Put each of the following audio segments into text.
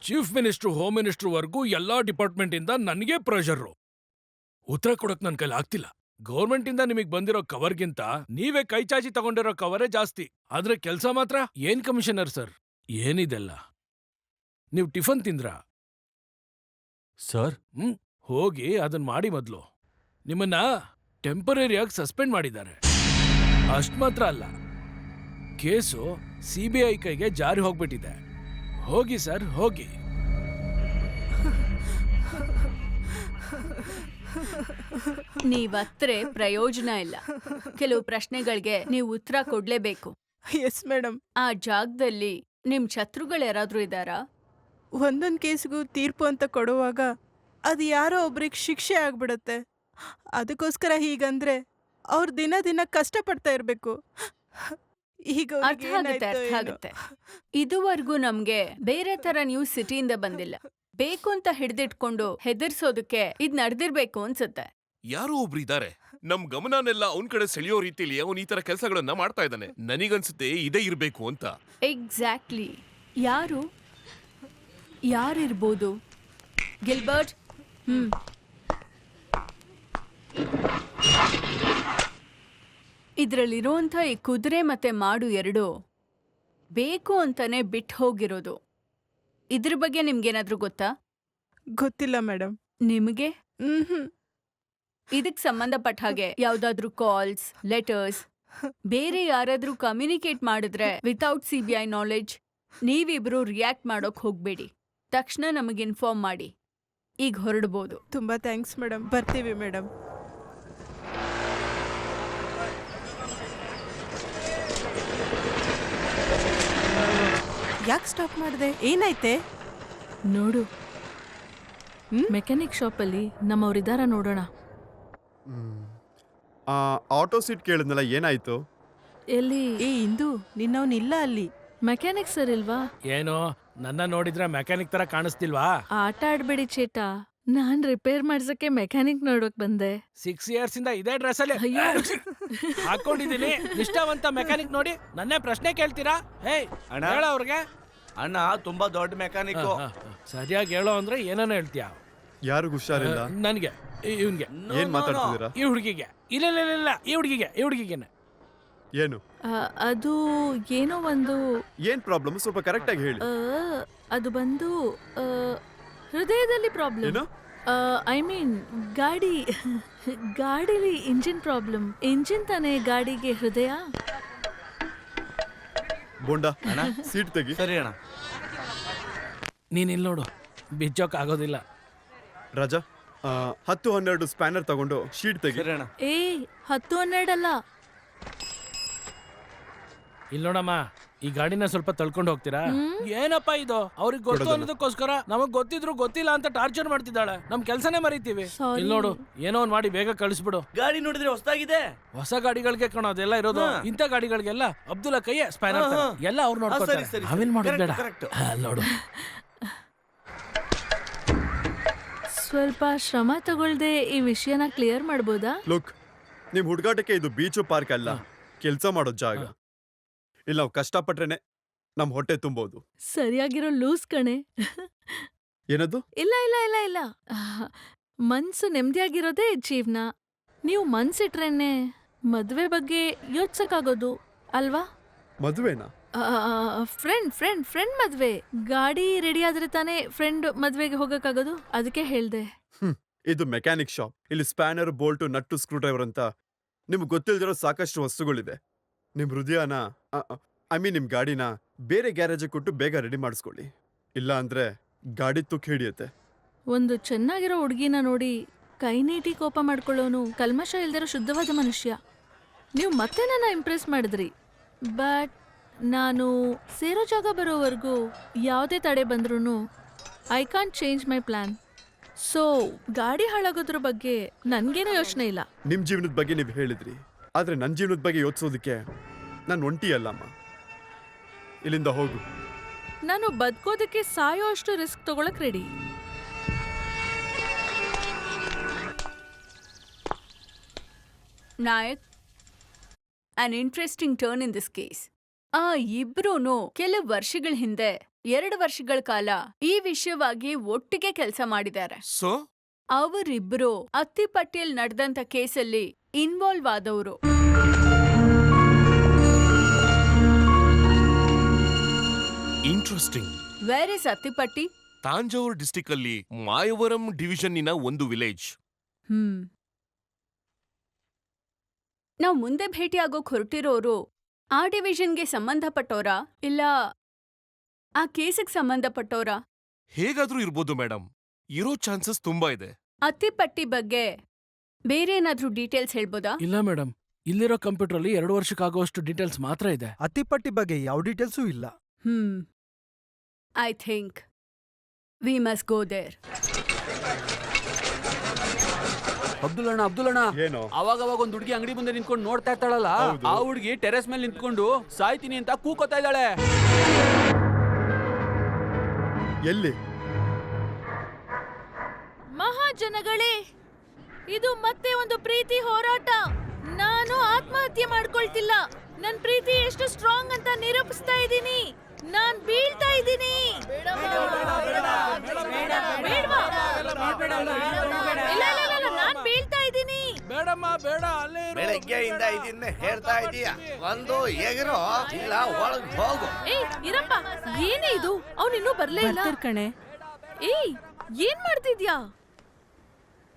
Chief minister home minister ವರ್ಗೂ ಎಲ್ಲಾ department ಇಂದ ನನಗೆ ಪ್ರೆಷರ್. ಉತ್ತರ ಕೊಡಕ್ ನನ್ ಕೈಲಿ ಆಗ್ತಿಲ್ಲ. ಗೌರ್ಮೆಂಟ್ ಇಂದ ನಿಮಗ್ ಬಂದಿರೋ ಕವರ್ಗಿಂತ ನೀವೇ ಕೈ ಚಾಚಿ ತಗೊಂಡಿರೋ ಕವರೇ ಜಾಸ್ತಿ. ಆದ್ರೆ ಕೆಲ್ಸ ಮಾತ್ರ ಏನ್ ಕಮಿಷನರ್ ಸರ್, ಏನಿದೆಲ್ಲ? ನೀವ್ ಟಿಫನ್ ತಿಂದ್ರಾ? ಸರ್, ಹೋಗಿ ಅದನ್ ಮಾಡಿ ಮೊದ್ಲು. ನಿಮ್ಮನ್ನ ಟೆಂಪರರಿಯಾಗಿ ಸಸ್ಪೆಂಡ್ ಮಾಡಿದ್ದಾರೆ. ಅಷ್ಟ್ ಮಾತ್ರ ಅಲ್ಲ, ಕೇಸು CBI ಕೈಗೆ ಜಾರಿ ಹೋಗ್ಬಿಟ್ಟಿದೆ. ಹೋಗಿ ಸರ್, ಹೋಗಿ. ನೀವತ್ರೆ ಪ್ರಯೋಜನ ಇಲ್ಲ. ಕೆಲವು ಪ್ರಶ್ನೆಗಳಿಗೆ ನೀವು ಉತ್ತರ ಕೊಡ್ಲೇಬೇಕು. Yes madam. ಆ ಜಾಗದಲ್ಲಿ ನಿಮ್ ಶತ್ರುಗಳು ಯಾರಾದ್ರೂ ಇದ್ದಾರಾ? ಒಂದೊಂದು ಕೇಸ್ಗೂ ತೀರ್ಪು ಅಂತ ಕೊಡುವಾಗ ಅದು ಯಾರೋ ಒಬ್ರಿಗೆ ಶಿಕ್ಷೆ ಆಗ್ಬಿಡುತ್ತೆ. ಅದಕ್ಕೋಸ್ಕರ ಹೀಗಂದ್ರೆ ಅವ್ರು ದಿನ ದಿನ ಕಷ್ಟಪಡ್ತಾ ಇರ್ಬೇಕು. ಈಗ ಅರ್ಥ ಆಗುತ್ತೆ. ಇದುವರೆಗೂ ನಮ್ಗೆ ಬೇರೆ ತರ ನ್ಯೂಸ್ ಸಿಟಿಯಿಂದ ಬಂದಿಲ್ಲ. ಬೇಕು ಅಂತ ಹಿಡ್ದಿಟ್ಕೊಂಡು ಹೆದರ್ಸೋದಕ್ಕೆ ಇದ್ ನಡೆದಿರ್ಬೇಕು ಅನ್ಸುತ್ತೆ. ಯಾರೋ ಒಬ್ರು ಇದಾರೆ, ನಮ್ ಗಮನನೆಲ್ಲ ಅವನ್ ಕಡೆ ಸೆಳೆಯೋ ರೀತಿಲಿ ಅವನ್ ಈ ತರ ಕೆಲಸಗಳನ್ನ ಮಾಡ್ತಾ ಇದ್ದಾನೆ. ನನಗನ್ಸುತ್ತೆ ಇದೇ ಇರ್ಬೇಕು ಅಂತ. ಎಕ್ಸಾಕ್ಟ್ಲಿ. ಯಾರಿರ್ಬೋದು? ಗಿಲ್ಬರ್ಟ್? ಇದ್ರಲ್ಲಿರೋಂಥ ಈ ಕುದುರೆ ಮತ್ತೆ ಮಾಡು ಎರಡು ಬೇಕು ಅಂತಾನೆ ಬಿಟ್ಟು ಹೋಗಿರೋದು. ಇದ್ರ ಬಗ್ಗೆ ನಿಮ್ಗೇನಾದ್ರೂ ಗೊತ್ತಾ? ಗೊತ್ತಿಲ್ಲ ಮೇಡಮ್. ನಿಮಗೆ ಇದಕ್ ಸಂಬಂಧಪಟ್ಟ ಹಾಗೆ ಯಾವ್ದಾದ್ರೂ ಕಾಲ್ಸ್, ಲೆಟರ್ಸ್, ಬೇರೆ ಯಾರಾದ್ರೂ ಕಮ್ಯುನಿಕೇಟ್ ಮಾಡಿದ್ರೆ ವಿತೌಟ್ CBI ನಾಲೆಡ್ಜ್ ನೀವಿಬ್ರು ರಿಯಾಕ್ಟ್ ಮಾಡೋಕ್ ಹೋಗ್ಬೇಡಿ. ತಕ್ಷಣ ನಮಗೆ ಇನ್ಫಾರ್ಮ್ ಮಾಡಿ. ಈಗ ಹೊರಡ್ಬೋದು. ತುಂಬಾ ಥ್ಯಾಂಕ್ಸ್ ಮೇಡಮ್. ಬರ್ತೀವಿ ಮೇಡಮ್. ಯಾಕೆ ಸ್ಟಾಪ್ ಮಾಡಿದೆ? ಏನಾಯ್ತೆ? ನೋಡು, ಮೆಕ್ಯಾನಿಕ್ ಶಾಪಲ್ಲಿ ನಮ್ಮವ್ರಿದಾರ ನೋಡೋಣ. ಆಟೋ ಸೀಟ್ ಕೇಳಿದ್ನಲ್ಲ, ಏನಾಯ್ತು? ಎಲ್ಲಿ? ಇಂದು ನಿನ್ನವನಿಲ್ಲ ಅಲ್ಲಿ. ಮೆಕ್ಯಾನಿಕ್ ಸರ್ ಇಲ್ವಾ? ಏನೋ ನನ್ನ ನೋಡಿದ್ರೆ ಮೆಕ್ಯಾನಿಕ್ ತರ ಕಾಣಿಸ್ತಿಲ್ವಾ? ಆಟ ಆಡ್ಬೇಡಿ ಚೇಟಾ, ನಾನ್ ರಿಪೇರ್ ಮಾಡ್ಸಕ್ಕೆ ಮೆಕ್ಯಾನಿಕ್ ನೋಡೋಕ್ ಬಂದೆ. 6 years ಇಂದ ಇದೇ ಡ್ರೆಸ್ ಅಲ್ಲಿ ಹಾಕೊಂಡಿದೀನಿ. ನಿಷ್ಠಾವಂತ ಮೆಕ್ಯಾನಿಕ್ ನೋಡಿ ನನ್ನೇ ಪ್ರಶ್ನೆ ಕೇಳ್ತೀರಾ? ಹೇಳ ಅವ್ರಿಗೆ. ಅಣ್ಣ ತುಂಬಾ ದೊಡ್ಡ ಮೆಕ್ಯಾನಿಕ್. ಸರಿಯಾಗಿ ಹೇಳೋ ಅಂದ್ರೆ ಏನಾನ ಹೇಳ್ತೀಯ? ಯಾರಿಗೂ ಹುಷಾರಿಲ್ಲ. ನನ್ಗೆ, ಇವ್ನ್ಗೆ. ಏನ್ ಮಾತಾಡ್ತಿದ್ದೀರಾ? ಈ ಹುಡುಗಿಗೆ. ಇಲ್ಲ, ಈ ಹುಡುಗಿಗೆನೆ. ಏನು? ಅದು ಏನೋ ಒಂದು. ಏನ್ ಪ್ರಾಬ್ಲಮ್? ಸ್ವಲ್ಪ ಕರೆಕ್ಟ್ ಆಗಿ ಹೇಳಿ. ಅದು ಬಂದು ಹೃದಯದಲ್ಲಿ ಪ್ರಾಬ್ಲಮ್. ಏನು? ಐ ಮೀನ್ ಗಾಡಿಲಿ ಇಂಜಿನ್ ಪ್ರಾಬ್ಲಮ್. ಇಂಜಿನ್ ತಾನೇ ಗಾಡಿಗೆ ಹೃದಯ. ಬೋಂಡಾ ಸೀಟ್ ತೆಗಿ. ಸರಿ ಅಣ್ಣ. ನೀನ್ ಇಲ್ಲಿ ನೋಡು, ಬಿಚ್ಚೋಕ್ ಆಗೋದಿಲ್ಲ. ರಾಜಾ, 10-12 ಸ್ಪ್ಯಾನರ್ ತಗೊಂಡು ಶೀಟ್ ತೆಗಿ. 10-12 ಅಲ್ಲ. ಇಲ್ಲಿ ನೋಡಮ್ಮ, ಈ ಗಾಡಿನ ಸ್ವಲ್ಪ ತಳ್ಕೊಂಡು ಹೋಗ್ತೀರಾ? ಏನಪ್ಪಾ ಇದು? ಅವ್ರಿಗೆ ಗೊತ್ತು ಅನ್ನೋದಕ್ಕೋಸ್ಕರ ನಮಗ್ ಗೊತ್ತಿದ್ರು ಗೊತ್ತಿಲ್ಲ ಅಂತ ಟಾರ್ಚರ್ ಮಾಡ್ತಿದ್ದಾಳೆ. ನಮ್ ಕೆಲ್ಸನೇ ಮರೀತೀವಿ. ಇಲ್ಲಿ ನೋಡು, ಏನೋ ಒಂದ್ ಮಾಡಿ ಬೇಗ ಕಳಿಸ್ಬಿಡು. ಗಾಡಿ ನೋಡಿದ್ರೆ ಹೊಸದಾಗಿದೆ. ಹೊಸ ಗಾಡಿಗಳಿಗೆ ಕಣೋ ಅದೆಲ್ಲ ಇರೋದು. ಇಂಥ ಗಾಡಿಗಳಿಗೆಲ್ಲ ಅಬ್ದುಲ್ಲಾ ಕೈಯೇ ಸ್ಪ್ಯಾನರ್ ಎಲ್ಲ ಅವ್ರು ನೋಡ್ಕೊತಾರೆ. ನಾವೇನ್ ಮಾಡೋದು ಬೇಡ. ನೋಡು, ಸ್ವಲ್ಪ ಶ್ರಮ ತಗೊಳ್ದೆ ಈ ವಿಷಯನ ಕ್ಲಿಯರ್ ಮಾಡ್ಬೋದಾ? ಲುಕ್, ನಿಮ್ ಹುಡುಗಾಟಕ್ಕೆ ಇದು ಬೀಚು ಪಾರ್ಕ್ ಅಲ್ಲ, ಕೆಲ್ಸ ಮಾಡೋ ಜಾಗ. ಇಲ್ಲಿ ನಾವು ಕಷ್ಟಪಟ್ರೇನೆ ನಮ್ ಹೊಟ್ಟೆ ತುಂಬೋದು. ಸರಿಯಾಗಿರೋ ಲೂಸ್ ಕಣೆ. ಏನದು? ಇಲ್ಲ, ಮನ್ಸು ನೆಮ್ಮದಿಯಾಗಿರೋದೇ ಜೀವನ. ನೀವು ಮನ್ಸಿಟ್ರೇನೆ ಮದ್ವೆ ಬಗ್ಗೆ ಯೋಚಿಸಕ್ಕಾಗೋದು ಅಲ್ವಾ? ಮದ್ವೆನಾ? ಫ್ರೆಂಡ್ ಮದ್ವೆ. ಗಾಡಿ ರೆಡಿ ಆದ್ರೆ ತಾನೇ ಫ್ರೆಂಡ್ ಮದ್ವೆಗೆ ಹೋಗಕ್ಕಾಗೋದು. ಅದಕ್ಕೆ ಹೇಳ್ದೆ. ಇದು ಮೆಕ್ಯಾನಿಕ್ ಶಾಪ್. ಇಲ್ಲಿ spanner, Bolt, nut, screw driver ಅಂತ ನಿಮ್ಗೆ ಗೊತ್ತಿಲ್ದಿರೋ ಸಾಕಷ್ಟು ವಸ್ತುಗಳಿದೆ. ನಿಮ್ ಹೃದಯನ ನಿಮ್ ಗಾಡಿನ ಬೇರೆ ಗ್ಯಾರೇಜ್ ಕೊಟ್ಟು ಬೇಗ ರೆಡಿ ಮಾಡಿಸ್ಕೊಳ್ಳಿ. ಇಲ್ಲ ಅಂದ್ರೆ ಗಾಡಿ ತುಕ್ ಹಿಡಿಯುತ್ತೆ. ಒಂದು ಚೆನ್ನಾಗಿರೋ ಹುಡುಗಿನ ನೋಡಿ ಕೈ ನೀಟಿ ಕೋಪ ಮಾಡ್ಕೊಳ್ಳೋನು ಕಲ್ಮಶ ಇಲ್ದಿರೋ ಶುದ್ಧವಾದ ಮನುಷ್ಯ. ನೀವು ಮತ್ತೆ ನನ್ನ ಇಂಪ್ರೆಸ್ ಮಾಡಿದ್ರಿ. ಬಟ್ ನಾನು ಸೇರೋ ಜಾಗ ಬರೋವರೆಗೂ ಯಾವುದೇ ತಡೆ ಬಂದ್ರೂ I can't change my plan. So ಗಾಡಿ ಹಾಳಾಗೋದ್ರ ಬಗ್ಗೆ ನನ್ಗೇನೋ ಯೋಚನೆ ಇಲ್ಲ. ನಿಮ್ ಜೀವನದ ಬಗ್ಗೆ ನೀವು ಹೇಳಿದ್ರಿ, ಆದ್ರೆ ನನ್ನ ಜೀವನದ ಬಗ್ಗೆ ಯೋಚಿಸೋದಕ್ಕೆ ನಾನು ಒಂಟಿ ಅಲ್ಲಮ್ಮ. ಇಲ್ಲಿಂದ ಹೋಗು. ನಾನು ಬದುಕೋದಕ್ಕೆ ಸಾಯೋ ಅಷ್ಟು ರಿಸ್ಕ್ ತಗೊಳಕ್ ready. Nayak, an interesting turn in this case. ಆ ಇಬ್ರೂನು ಕೆಲವು ವರ್ಷಗಳ ಹಿಂದೆ 2 ವರ್ಷಗಳ ಕಾಲ ಈ ವಿಷಯವಾಗಿ ಒಟ್ಟಿಗೆ ಕೆಲಸ ಮಾಡಿದ್ದಾರೆ. ಸೊ ಅವರಿಬ್ರು ಅತ್ತಿಪಟ್ಟಿಯಲ್ಲಿ ನಡೆದಂತ ಕೇಸಲ್ಲಿ ಇನ್ವಾಲ್ವ್ ಆದವರು. Interesting. Where is Attipatti? Thanjavur district ಅಲ್ಲಿ ಮಾಯವರಂ ಡಿವಿಷನ್ನಿನ ಒಂದು ವಿಲೇಜ್. ನಾವ್ ಮುಂದೆ ಭೇಟಿಯಾಗೋಕ್ ಹೊರಟಿರೋರು ಆ ಡಿವಿಷನ್ಗೆ ಸಂಬಂಧಪಟ್ಟೋರಾ ಇಲ್ಲ ಆ ಕೇಸಿಗೆ ಸಂಬಂಧಪಟ್ಟೋರಾ? ಹೇಗಾದ್ರೂ ಇರ್ಬೋದು ಮೇಡಮ್, ಇರೋ ಚಾನ್ಸಸ್ ತುಂಬಾ ಇದೆ. ಅತ್ತಿಪಟ್ಟಿ ಬಗ್ಗೆ ಬೇರೆ ಏನಾದ್ರೂ ಡೀಟೇಲ್ಸ್ ಹೇಳ್ಬೋದಾ? ಇಲ್ಲ ಮೇಡಮ್, ಇಲ್ಲಿರೋ ಕಂಪ್ಯೂಟರ್ ಅಲ್ಲಿ 2 ವರ್ಷಕ್ಕಾಗುವಷ್ಟು ಡೀಟೇಲ್ಸ್ ಮಾತ್ರ ಇದೆ. ಅತ್ತಿಪಟ್ಟಿ ಬಗ್ಗೆ ಯಾವ ಡೀಟೇಲ್ಸೂ ಇಲ್ಲ. I think we must go there. ಅಬ್ದುಲ್ಲಣ್ಣ ಏನೋ ಅವಾಗ ಒಂದ್ ಹುಡುಗಿ ಅಂಗಡಿ ಮುಂದೆ ನಿಂತ್ಕೊಂಡು ನೋಡ್ತಾ ಇರ್ತಾಳಲ್ಲ, ಹೌದು. ಆ ಹುಡುಗಿ ಟೆರೆಸ್ ಮೇಲೆ ನಿಂತ್ಕೊಂಡು ಸಾಯ್ತೀನಿ ಅಂತ ಕೂಕೋತಾ ಇದ್ದಾಳೆ. ಎಲ್ಲಿ? ಮಹಾಜನಗಳೇ, ಇದು ಮತ್ತೆ ಒಂದು ಪ್ರೀತಿ ಹೋರಾಟ. ನಾನು ಆತ್ಮಹತ್ಯೆ ಮಾಡ್ಕೊಳ್ತಿಲ್ಲ. ನನ್ ಪ್ರೀತಿ ಎಷ್ಟು ಸ್ಟ್ರಾಂಗ್ ಅಂತ ನಿರೂಪಿಸ್ತಾ ಇದ್ದೀನಿ. ನಾನ್ ಬೀಳ್ತಾ ಇದ್ದೀನಿ. ನಾನ್ ಬೀಳ್ತಾ ಇದ್ದೀನಿ. ಬೇಡಮ್ಮ ಬೇಡ, ಅಲ್ಲೇ ಇರು. ಬೆಳಗ್ಗೆಯಿಂದ ಇದನ್ನ ಹೇಳ್ತಾ ಇದೀಯ. ಒಂದು ಎಗರೋ ಇಲ್ಲ ಒಳಗ್ ಹೋಗು. ಏಯ್ ಇರಪ್ಪ, ಏನೇ ಇದು? ಅವನಿನ್ನೂ ಬರ್ಲೇ ಇಲ್ಲ. ಬರ್ತಾರ್ ಕಣೆ. ಏಯ್ ಏನ್ ಮಾಡ್ತಿದ್ಯಾ?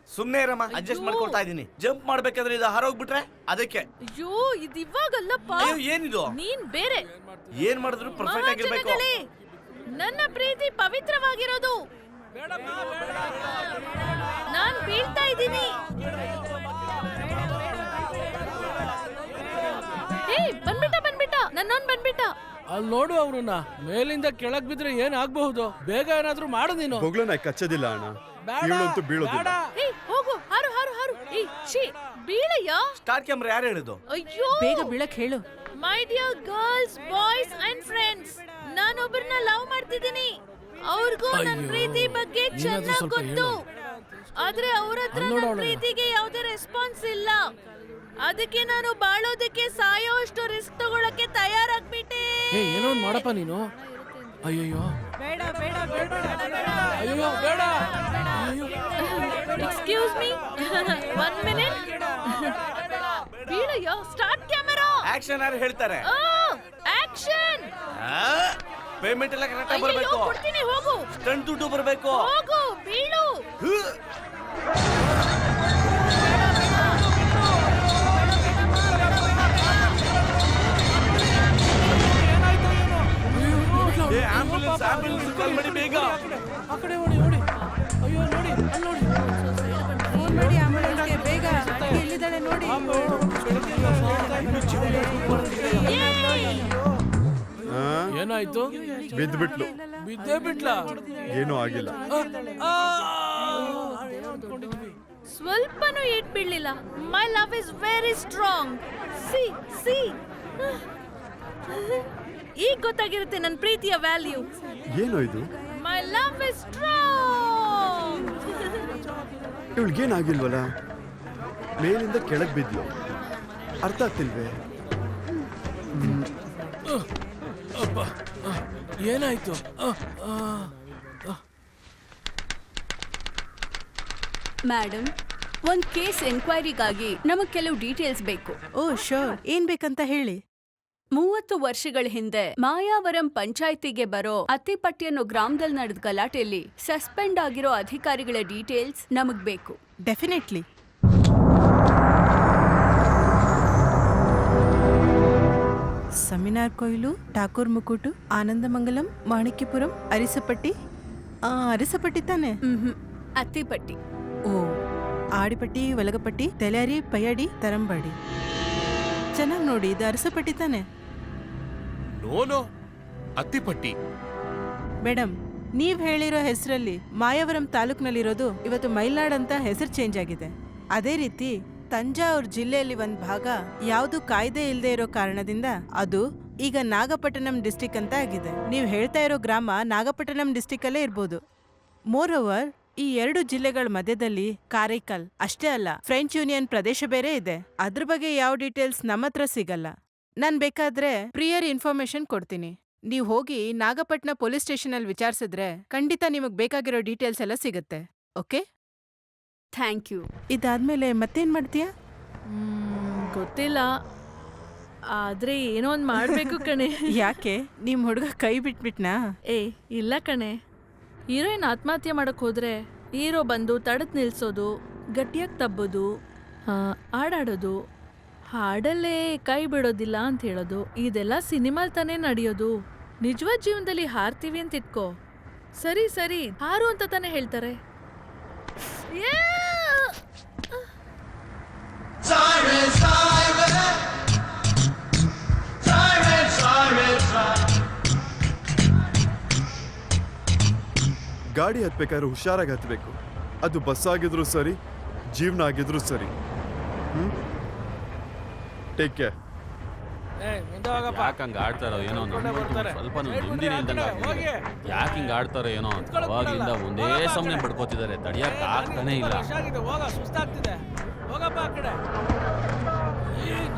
ಸುಮ್ನೆ ಇರಮ್ಮ, ಅಡ್ಜಸ್ಟ್ ಮಾಡ್ಕೊಳ್ತಾ ಇದೀನಿ. ಜಂಪ್ ಮಾಡ್ಬೇಕಾದ್ರೆ ಇದು ಹಾರೋಗ್ಬಿಟ್ರೆ ಅದಕ್ಕೆ. ಅಯ್ಯೋ ಇದಿವಾಗಲ್ಲಪ್ಪ. ಅಯ್ಯೋ ಏನಿದು? ನೀನ್ ಬೇರೆ. ಏನ್ ಮಾಡಿದ್ರು ಪರ್ಫೆಕ್ಟ್ ಆಗಿರ್ಬೇಕು. ಮಹಾಜನಗಳೇ, ನನ್ನ ಪ್ರೀತಿ ಪವಿತ್ರವಾಗಿರೋದು. ನಾನ್ ಬೀಳ್ತಾ ಇದ್ದೀನಿ. ಏಯ್ ಬಂದ್ಬಿಟ್ಟ ನನ್ನೋನ್ ಬಂದ್ಬಿಟ್ಟ. ಅಲ್ಲಿ ನೋಡು ಅವ್ರನ್ನ, ಮೇಲಿಂದ ಕೆಳಗ್ ಬಿದ್ರೆ ಏನ್ ಆಗ್ಬಹುದು? ಬೇಗ ಏನಾದ್ರೂ ಮಾಡು ನೀನು. ಬೊಗ್ಲನ್ನ ಕಚ್ಚೋದಿಲ್ಲ ಅಣ್ಣ, ಬೇಡ, ಇವಳಂತೂ ಬೀಳೋದಿಲ್ಲ. ಬೇಡ. ಏಯ್ ಹೋಗು, ಹಾರು. ಏಯ್ ಛೀ, ಬೀಳಯ್ಯ. ಸ್ಟಾರ್ಟ್ ಕ್ಯಾಮ್ರಾ ಯಾರು ಹೇಳಿದ್ದು? ಅಯ್ಯೋ ಬೇಗ ಬೀಳಕ್ ಹೇಳು. My dear girls, boys and friends, ನಾನೊಬ್ಬರನ್ನ ಲವ್ ಮಾಡ್ತಿದ್ದೀನಿ. ಅವ್ರಿಗೂ ನನ್ನ ಅಯ್ಯೋ, ಪ್ರೀತಿ ಬಗ್ಗೆ ಏನಾದ್ರೂ ಚೆನ್ನಾಗ್ ಸ್ವಲ್ಪ ಗೊತ್ತು. ಹೇಳು. ಆದ್ರೆ ಅವ್ರ ಹತ್ರ ಅಲ್ಲ್ ನೋಡು ನನ್ನ ಅವ್ಳನ್ನ. ಪ್ರೀತಿಗೆ ಯಾವುದೇ ರೆಸ್ಪಾನ್ಸ್ ಇಲ್ಲ. ಅದಕ್ಕೆ ನಾನು ಬಾಳೋದಕ್ಕೆ ಸಾಯೋ ಅಷ್ಟು ರಿಸ್ಕ್ ತಗೊಳಕ್ಕೆ ತಯಾರಾಗ್ಬಿಟ್ಟೆ. ಏ ಏನೋ ಒಂದ್ ಮಾಡಪ್ಪ ನೀನು. ಅಯ್ಯಯ್ಯೋ ಅಯ್ಯೋ ಬೇಡ. ಅಯ್ಯೋ. Excuse me, 1 minute. ಬೀಳಯ್ಯ, ಸ್ಟಾರ್ಟ್ ಕ್ಯಾಮೆರಾ. ಆಕ್ಷನ್ ಯಾರು ಹೇಳ್ತಾರೆ? ಆಕ್ಷನ್. ಪೇಮೆಂಟ್ ಎಲ್ಲ ಕರೆಕ್ಟ್ ಆಗಿ ಬರ್ಬೇಕು. ಕೊಡ್ತೀನಿ, ಹೋಗು. ಸ್ಟಂಟ್ ದುಡ್ಡು ಬರ್ಬೇಕು. ಹೋಗು, ಬೀಳು. ಏ ಆಂಬ್ಯುಲೆನ್ಸ್ ಕಾಲ್ ಮಾಡಿ ಬೇಗ. ಆ ಕಡೆ ಓಡಿ. ಅಯ್ಯೋ ನೋಡಿ, ಅಲ್ಲಿ ನೋಡಿ. ಫೋನ್ ಮಾಡಿ ಆಂಬುಲೆನ್ಸ್ಗೆ ಬೇಗ. ಎಲ್ಲಿದ್ದಾಳೆ ನೋಡಿ. ಆ? ಏನಾಯ್ತು? ಬಿದ್ಬಿಟ್ಲು. ಬಿದ್ದೇ ಬಿಟ್ಲಾ? ಏನೂ ಆಗಿಲ್ಲ. ಸ್ವಲ್ಪನೂ ಏಟ್ ಬೀಳಲಿಲ್ಲ. My love is very strong. See ಈಗ ಗೊತ್ತಾಗಿರುತ್ತೆ ನನ್ನ ಪ್ರೀತಿಯ ವ್ಯಾಲ್ಯೂ. ಏನೋ ಇದು? My love is strong. ಇವಳಿಗೇನಾಗಿಲ್ವಲ್ಲ? ಮೇಲಿಂದ ಕೆಳಗ್ ಬಿದ್ಲು. ಅರ್ಥ ಆಗ್ತಿಲ್ವೇ? ಏನಾಯ್ತು? ಮೇಡಮ್, ಒಂದ್ ಕೇಸ್ ಎನ್ಕ್ವೈರಿಗಾಗಿ ನಮಗ್ ಕೆಲವು ಡೀಟೇಲ್ಸ್ ಬೇಕು. ಓ ಶೋರ್, ಏನ್ ಬೇಕಂತ ಹೇಳಿ. 30 ವರ್ಷಗಳ ಹಿಂದೆ ಮಾಯಾವರಂ ಪಂಚಾಯ್ತಿಗೆ ಬರೋ ಅತ್ತಿಪಟ್ಟಿ ಅನ್ನೋ ಗ್ರಾಮದಲ್ಲಿ ನಡೆದ ಗಲಾಟೆಯಲ್ಲಿ ಸಸ್ಪೆಂಡ್ ಆಗಿರೋ ಅಧಿಕಾರಿಗಳ ಡೀಟೇಲ್ಸ್ ನಮಗ್ ಬೇಕು. ಡೆಫಿನೆಟ್ಲಿ. ಸಮಿನಾರ್ ಕೊಯ್ಲು, ಠಾಕೂರ್ ಮುಕುಟು, ಆನಂದಮಂಗಲಂ, ಮಾಣಿಕ್ಯಪುರಂ, ಅರಿಸಪಟ್ಟಿ. ಅರಿಸಪಟ್ಟಿ ತಾನೆ? ಅತ್ತಿಪಟ್ಟಿ. ಓ, ಆಡಿಪಟ್ಟಿ, ವಲಗಪಟ್ಟಿ, ತೆಲಾರಿ, ಪಯ್ಯಾಡಿ, ತರಂಬಾಡಿ. ಚೆನ್ನಾಗಿ ನೋಡಿ, ಇದು ಅರಸಪಟ್ಟಿ ತಾನೆ? ನೋನೋ, ಅತ್ತಿಪಟ್ಟಿ. ಮೇಡಮ್, ನೀವ್ ಹೇಳಿರೋ ಹೆಸರಲ್ಲಿ ಮಾಯಾವರಂ ತಾಲೂಕ್ನಲ್ಲಿರೋದು ಇವತ್ತು ಮೈಲಾಡ್ ಅಂತ ಹೆಸರು ಚೇಂಜ್ ಆಗಿದೆ. ಅದೇ ರೀತಿ ತಂಜಾವೂರ್ ಜಿಲ್ಲೆಯಲ್ಲಿ ಒಂದ್ ಭಾಗ ಯಾವ್ದು ಕಾಯ್ದೆ ಇಲ್ಲದೆ ಇರೋ ಕಾರಣದಿಂದ ಅದು ಈಗ ನಾಗಪಟ್ಟಣಂ ಡಿಸ್ಟಿಕ್ ಅಂತ ಆಗಿದೆ. ನೀವ್ ಹೇಳ್ತಾ ಇರೋ ಗ್ರಾಮ ನಾಗಪಟ್ಟಣಂ ಡಿಸ್ಟಿಕ್ ಅಲ್ಲೇ ಇರ್ಬೋದು. ಮೋರ್ ಓವರ್, ಈ 2 ಜಿಲ್ಲೆಗಳ ಮಧ್ಯದಲ್ಲಿ ಕಾರೈಕಲ್ ಅಷ್ಟೇ ಅಲ್ಲ, ಫ್ರೆಂಚ್ ಯೂನಿಯನ್ ಪ್ರದೇಶ ಬೇರೆ ಇದೆ. ಅದ್ರ ಬಗ್ಗೆ ಯಾವ ಡೀಟೇಲ್ಸ್ ನಮ್ಮ ಹತ್ರ ಸಿಗಲ್ಲ. ನಾನ್ ಬೇಕಾದ್ರೆ ಪ್ರಿಯರ್ ಇನ್ಫಾರ್ಮೇಶನ್ ಕೊಡ್ತೀನಿ. ನೀವು ಹೋಗಿ ನಾಗಪಟ್ನ ಪೊಲೀಸ್ ಸ್ಟೇಷನಲ್ಲಿ ವಿಚಾರಿಸಿದ್ರೆ ಖಂಡಿತ ನಿಮಗೆ ಬೇಕಾಗಿರೋ ಡೀಟೇಲ್ಸ್ ಎಲ್ಲ ಸಿಗುತ್ತೆ. ಓಕೆ? Thank you. ಇದಾದ್ಮೇಲೆ ಮತ್ತೇನ್ ಮಾಡ್ತೀಯಾ? ಗೊತ್ತಿಲ್ಲ, ಆದ್ರೆ ಏನೋ ಒಂದ್ ಮಾಡ್ಬೇಕು ಕಣೆ. ಯಾಕೆ ನಿಮ್ ಹುಡುಗ ಕೈ ಬಿಟ್ಬಿಟ್ನಾ? ಏ ಇಲ್ಲ ಕಣೆ, ಹೀರೋಯಿನ್ ಆತ್ಮಹತ್ಯೆ ಮಾಡಕ್ ಹೋದ್ರೆ ಹೀರೋ ಬಂದು ತಡೆದ್ ನಿಲ್ಸೋದು, ಗಟ್ಟಿಯಾಗಿ ತಬ್ಬೋದು, ಹಾಡಾಡೋದು, ಹಾಡಲ್ಲೇ ಕೈ ಬಿಡೋದಿಲ್ಲ ಅಂತ ಹೇಳೋದು, ಇದೆಲ್ಲ ಸಿನಿಮಾಲ್ ತಾನೇ ನಡೆಯೋದು. ನಿಜವಾದ ಜೀವನದಲ್ಲಿ ಹಾರ್ತೀವಿ ಅಂತ ಇಟ್ಕೋ, ಸರಿ ಸರಿ ಹಾರು ಅಂತ ತಾನೇ ಹೇಳ್ತಾರೆ. ಯಾ! ಗಾಡಿ ಹತ್ಬೇಕಾದ್ರೆ ಹುಷಾರಾಗಿ ಹತ್ಬೇಕು. ಅದು ಬಸ್ ಆಗಿದ್ರು ಸರಿ, ಜೀವನ ಆಗಿದ್ರು ಸರಿ. Take care. ಯಾಕೆ ಹಂಗ ಆಡ್ತಾರೋ ಏನೋ, ಸ್ವಲ್ಪ ನೆಮ್ಮದಿನೇ ಇಲ್ದಂಗ ಯಾಕೆ ಹಿಂಗ ಆಡ್ತಾರೋ ಏನೋ. ಅವಾಗಿಂದ ಒಂದೇ ಸಮನೆ ಪಡ್ಕೋತಿದ್ದಾರೆ, ತಡಿಯಕ್ ಆಗ್ತಾನೆ ಇಲ್ಲ. ಸುಸ್ತಾಗ್ತಿದೆ, ಹೋಗಪ್ಪ ಆ ಕಡೆ.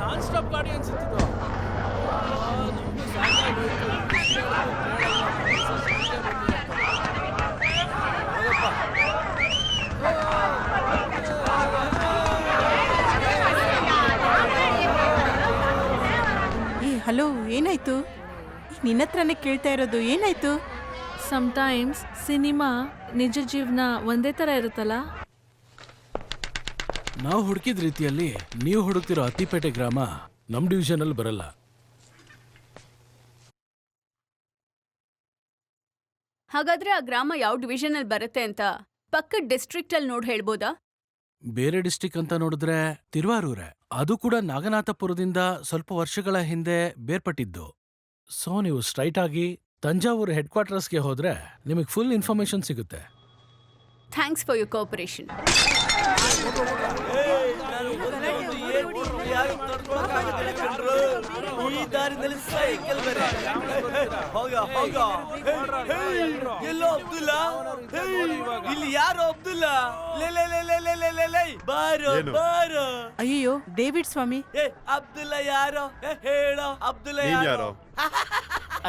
ನಾನ್ ಸ್ಟಾಪ್ ಗಾಡಿ ಅನ್ಸುತ್ತಿದ್ದು. ಹಲೋ, ಏನಾಯ್ತು? ನಿನ್ನತ್ರನೇ ಕೇಳ್ತಾ ಇರೋದು, ಏನಾಯ್ತು? ಸಮ್ಟೈಮ್ಸ್ ಸಿನಿಮಾ ನಿಜ ಜೀವನ ಒಂದೇ ತರ ಇರುತ್ತಲ್ಲ. ನಾವು ಹುಡುಕಿದ ರೀತಿಯಲ್ಲಿ ನೀವು ಹುಡುಕ್ತಿರೋ ಅತ್ತಿಪೇಟೆ ಗ್ರಾಮ ನಮ್ ಡಿವಿಷನ್ ಅಲ್ಲಿ ಬರಲ್ಲ. ಹಾಗಾದ್ರೆ ಆ ಗ್ರಾಮ ಯಾವ ಡಿವಿಷನ್ ಅಲ್ಲಿ ಬರುತ್ತೆ ಅಂತ ಪಕ್ಕದ ಡಿಸ್ಟ್ರಿಕ್ಟ್ ಅಲ್ಲಿ ನೋಡಿ ಹೇಳ್ಬೋದಾ? ಬೇರೆ ಡಿಸ್ಟಿಕ್ ಅಂತ ನೋಡಿದ್ರೆ ತಿರುವಾರೂರೇ. ಅದು ಕೂಡ ನಾಗನಾಥಪುರದಿಂದ ಸ್ವಲ್ಪ ವರ್ಷಗಳ ಹಿಂದೆ ಬೇರ್ಪಟ್ಟಿದ್ದು. ಸೊ ನೀವು ಸ್ಟ್ರೈಟ್ ಆಗಿ ತಂಜಾವೂರು ಹೆಡ್ ಕ್ವಾರ್ಟರ್ಸ್ಗೆ ಹೋದ್ರೆ ನಿಮಗೆ ಫುಲ್ ಇನ್ಫಾರ್ಮೇಶನ್ ಸಿಗುತ್ತೆ. Thanks for your cooperation. ಈ ದಾರಿನಲ್ಲಿ ಸೈಕಲ್ ಬೇರೆ. ಎಲ್ಲೋ ಅಬ್ದುಲ್ಲಾ, ಇಲ್ಲಿ ಯಾರು ಅಬ್ದುಲ್ಲಾ? ಬಾರೋ ಬಾರೋ. ಅಯ್ಯೋ ಡೇವಿಡ್ ಸ್ವಾಮಿ. ಅಬ್ದುಲ್ಲಾ ಯಾರೋ ಹೇಳೋ. ಅಬ್ದುಲ್ಲಾ ಯಾರೋ?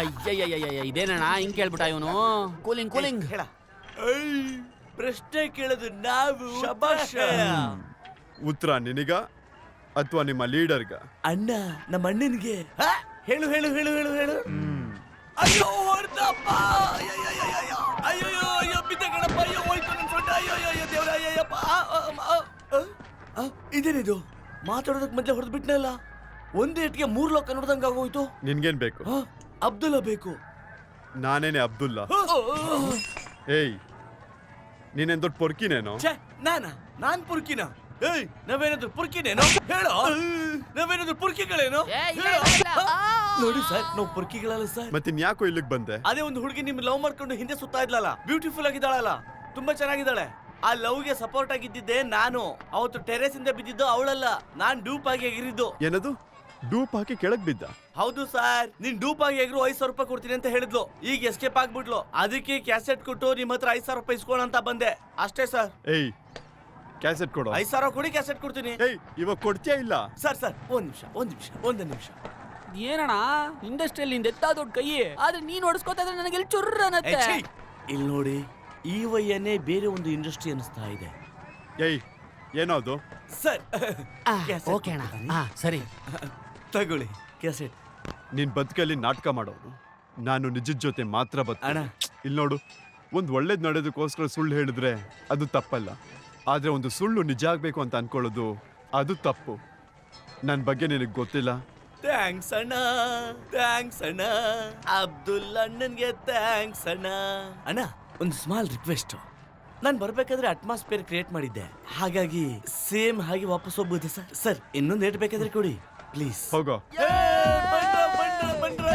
ಅಯ್ಯಯ್ಯಯ್ಯ, ಇದೇನಣ್ಣ ಹಿಂಗ್ ಕೇಳ್ಬಿಟ್ಟ ಇವನು. ಕೂಲಿಂಗ್ ಕೂಲಿಂಗ್ ಹೇಳ. ಪ್ರಶ್ನೆ ಕೇಳೋದು ನಾವು. ಶಬಾಷ್. ಉತ್ತರ ನಿನಗ ಅಥವಾ ನಿಮ್ಮ ಲೀಡರ್ಗ? ಅಣ್ಣ, ನಮ್ಮ ಅಣ್ಣನಿಗೆ. ಹೇಳು ಹೇಳು ಹೇಳು ಹೇಳು ಹೇಳು. ಅಯ್ಯೋ ಹೊಡ್ದಪ್ಪ. ಅಯ್ಯೋ ಅಯ್ಯೋ ಬಿದ್ದ ಕಣಪ್ಪ. ಅಯ್ಯೋ ಹೋಯ್ತು ನನ್ನ ಸೊಂಟ. ಅಯ್ಯೋ ಅಯ್ಯೋ ದೇವ್ರ. ಅಯ್ಯಪ್ಪ. ಇದೇನಿದು? ಮಾತಾಡೋದಕ್ಕೆ ಮೊದಲೇ ಹೊಡೆದು ಬಿಟ್ನಲ್ಲ. ಒಂದೇ ಏಟ್ಗೆ 3 ಲೋಕ ನೋಡ್ದಂಗ ಆಗೋಯ್ತು. ನಿನ್ಗೇನ್ ಬೇಕು? ಅಬ್ದುಲ್ಲಾ ಬೇಕು. ನಾನೇನೆ ಅಬ್ದುಲ್ಲಾ. ಏಯ್, ನೀನೇನ್ ದೊಡ್ಡ ಪೊರ್ಕಿನೇನೋ? ನಾನ್ ಪುರ್ಕಿನ? ಏಯ್, ನಾವೇನಾದ್ರು ಪುರ್ಕಿನೇನೋ? ಹೇಳೋ. ನಾವೇನಾದ್ರು ಪುರ್ಕಿಗಳೇನೋ? ನೋಡಿ ಸರ್, ನಾವು ಪುರ್ಕಿಗಳಲ್ಲ ಸರ್. ಮತ್ತಿನ್ಯಾಕೋ ಇಲ್ಲಿಗೆ ಬಂದೆ? ಅದೇ ಒಂದು ಹುಡುಗಿ ನಿಮ್ ಲವ್ ಮಾಡ್ಕೊಂಡು ಹಿಂದೆ ಸುತ್ತಾ ಇದ್ಲಲ್ಲ, ಬ್ಯೂಟಿಫುಲ್ ಆಗಿದ್ದಾಳಲ್ಲ, ತುಂಬಾ ಚೆನ್ನಾಗಿದ್ದಾಳೆ. ಆ ಲವ್ಗೆ ಸಪೋರ್ಟ್ ಆಗಿದ್ದಿದ್ದೆ ನಾನು. ಅವತ್ತು ಟೆರೇಸ್ ಇಂದ ಬಿದ್ದಿದ್ದು ಅವಳಲ್ಲ, ನಾನ್ ಡೂಪ್ ಆಗಿ ಎಗಿರಿದ್ದು. ಏನದು? ಡೂಪ್ ಹಾಕಿ ಕೆಳಗ್ ಬಿದ್ದ? ಹೌದು ಸರ್. ನೀನ್ ಡೂಪ್ ಆಗಿ ಎಗ್ರು 5,000 ರೂಪಾಯಿ ಕೊಡ್ತೀನಿ ಅಂತ ಹೇಳಿದ್ಲು. ಈಗ ಎಸ್ಕೇಪ್ ಆಗ್ಬಿಟ್ಲು. ಅದಕ್ಕೆ ಕ್ಯಾಸೆಟ್ ಕೊಟ್ಟು ನಿಮ್ ಹತ್ರ 5,000 ರೂಪಾಯಿ ಇಸ್ಕೊಳ್ಳೋಣ ಬಂದೆ ಅಷ್ಟೇ ಸರ್. ಏಯ್, ಕ್ಯಾಸೆಟ್ ಕೊಡು. 5,000 ಕೊಡಿ, ಕ್ಯಾಸೆಟ್ ಕೊಡ್ತೀನಿ. ಏಯ್, ಇವಾಗ ಕೊಡ್ತೀಯಾ ಇಲ್ಲ? ಸರ್ ಒಂದ್ ನಿಮಿಷ. ಏನಣ್ಣ, ಇಂಡಸ್ಟ್ರಿಯಲ್ಲಿ ನಿಂದ ಎತ್ತಾ ದೊಡ್ಡ ಕೈ, ಆದ್ರೆ ನೀನ್ ಹೊಡ್ಸ್ಕೊತಾ ಇದ್ರೆ ನನಗೆ ಚುರ್ರ ಅನ್ನತ್ತೆ. ಇಲ್ಲಿ ನೋಡಿ, ಈ ವಯ್ಯನ್ನೇ ಬೇರೆ ಒಂದು ಇಂಡಸ್ಟ್ರಿ ಅನಿಸ್ತಾ ಇದೆ. ಏಯ್, ಏನೋ ಅದು? ಸರ್ ಓಕೆ ಅಣ್ಣ, ಸರಿ ತಗೊಳ್ಳಿ ಕ್ಯಾಸೆಟ್. ನೀನ್ ಬದುಕಲ್ಲಿ ನಾಟಕ ಮಾಡೋನು, ನಾನು ನಿಜದ ಜೊತೆ ಮಾತ್ರ ಅಣ್ಣ. ಇಲ್ಲಿ ನೋಡು, ಒಂದ್ ಒಳ್ಳೇದ್ ನಡೆಯೋದಕ್ಕೋಸ್ಕರ ಸುಳ್ಳು ಹೇಳಿದ್ರೆ ಅದು ತಪ್ಪಲ್ಲ. ಆದ್ರೆ ಒಂದು ಸುಳ್ಳು ನಿಜ ಆಗ್ಬೇಕು ಅಂತ ಅನ್ಕೊಳ್ಳೋದು ಅದು ತಪ್ಪು. ನನ್ ಬಗ್ಗೆ ನಿನಗೆ ಗೊತ್ತಿಲ್ಲ. ಥ್ಯಾಂಕ್ಸ್ ಅಣ್ಣ. ಅಬ್ದುಲ್ ಅಣ್ಣನ್ಗೆ ಥ್ಯಾಂಕ್ಸ್ ಅಣ್ಣ. ಅಣ್ಣ, ಒಂದು ಸ್ಮಾಲ್ ರಿಕ್ವೆಸ್ಟ್. ನಾನು ಬರ್ಬೇಕಾದ್ರೆ ಅಟ್ಮಾಸ್ಫಿಯರ್ ಕ್ರಿಯೇಟ್ ಮಾಡಿದ್ದೆ, ಹಾಗಾಗಿ ಸೇಮ್ ಹಾಗೆ ವಾಪಸ್ ಹೋಗ್ಬೋದು ಸರ್. ಸರ್, ಇನ್ನೊಂದು ಏಟ್ ಬೇಕಾದ್ರೆ ಕೊಡಿ ಪ್ಲೀಸ್. ಹೋಗೋ. ಬಂದ್ರ